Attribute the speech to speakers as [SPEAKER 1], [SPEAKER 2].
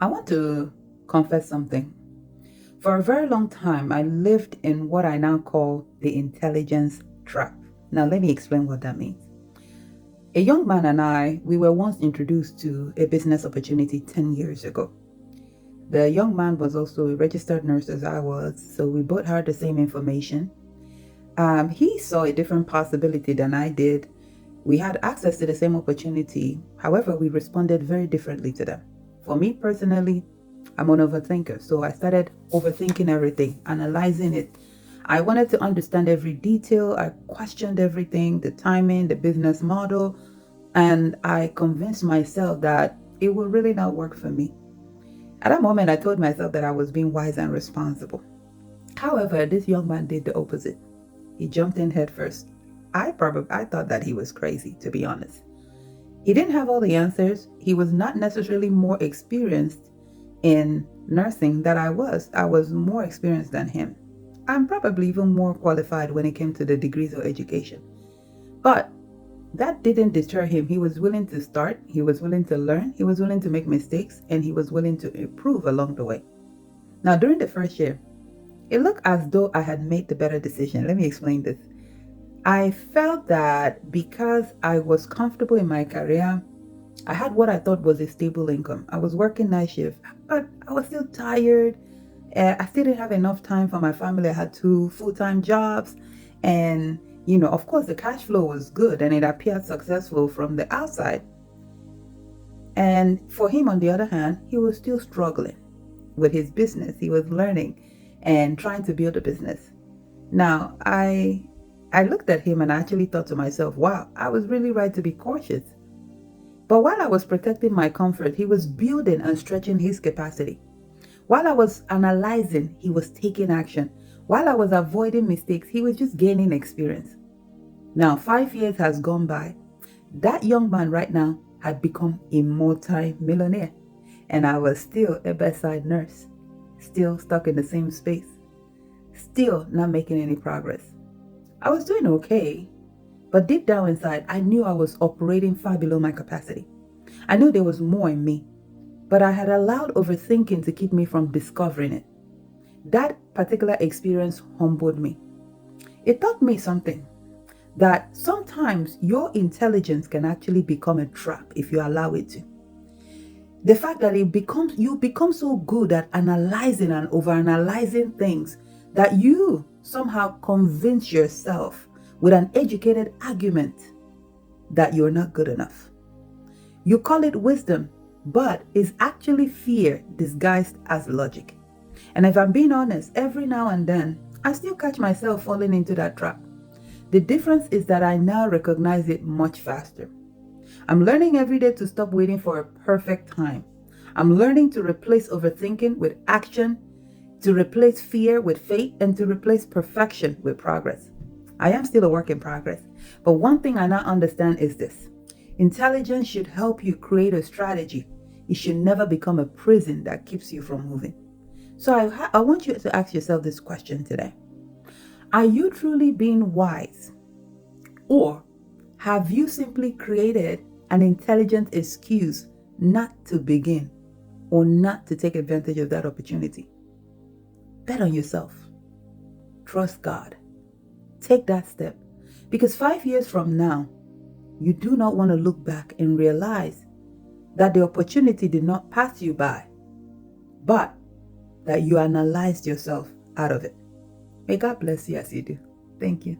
[SPEAKER 1] I want to confess something. For a very long time, I lived in what I now call the intelligence trap. Now, let me explain what that means. A young man and I, we were once introduced to a business opportunity 10 years ago. The young man was also a registered nurse as I was, so we both had the same information. He saw a different possibility than I did. We had access to the same opportunity. However, we responded very differently to them. For me personally, I'm an overthinker, so I started overthinking everything, analyzing it. I wanted to understand every detail. I questioned everything, the timing, the business model, and I convinced myself that it would really not work for me. At that moment, I told myself that I was being wise and responsible. However, this young man did the opposite. He jumped in head first. I thought that he was crazy, to be honest. He didn't have all the answers. He was not necessarily more experienced in nursing than I was. I was more experienced than him. I'm probably even more qualified when it came to the degrees of education. But that didn't deter him. He was willing to start, he was willing to learn, he was willing to make mistakes, and he was willing to improve along the way. Now, during the first year, it looked as though I had made the better decision. Let me explain this. I felt that because I was comfortable in my career, I had what I thought was a stable income. I was working night shift, but I was still tired. I still didn't have enough time for my family. I had two full-time jobs. And, of course, the cash flow was good and it appeared successful from the outside. And for him, on the other hand, he was still struggling with his business. He was learning and trying to build a business. Now, I looked at him and I actually thought to myself, wow, I was really right to be cautious. But while I was protecting my comfort, he was building and stretching his capacity. While I was analyzing, he was taking action. While I was avoiding mistakes, he was just gaining experience. Now, 5 years has gone by. That young man right now had become a multi-millionaire. And I was still a bedside nurse, still stuck in the same space, still not making any progress. I was doing okay, but deep down inside, I knew I was operating far below my capacity. I knew there was more in me, but I had allowed overthinking to keep me from discovering it. That particular experience humbled me. It taught me something, that sometimes your intelligence can actually become a trap if you allow it to. The fact that you become so good at analyzing and overanalyzing things that you somehow convince yourself with an educated argument that you're not good enough. You call it wisdom, but it's actually fear disguised as logic. And if I'm being honest, every now and then, I still catch myself falling into that trap. The difference is that I now recognize it much faster. I'm learning every day to stop waiting for a perfect time. I'm learning to replace overthinking with action, to replace fear with faith, and to replace perfection with progress. I am still a work in progress, but one thing I now understand is this. Intelligence should help you create a strategy. It should never become a prison that keeps you from moving. So I want you to ask yourself this question today. Are you truly being wise? Or have you simply created an intelligent excuse not to begin or not to take advantage of that opportunity? Bet on yourself. Trust God. Take that step. Because 5 years from now, you do not want to look back and realize that the opportunity did not pass you by, but that you analyzed yourself out of it. May God bless you as you do. Thank you.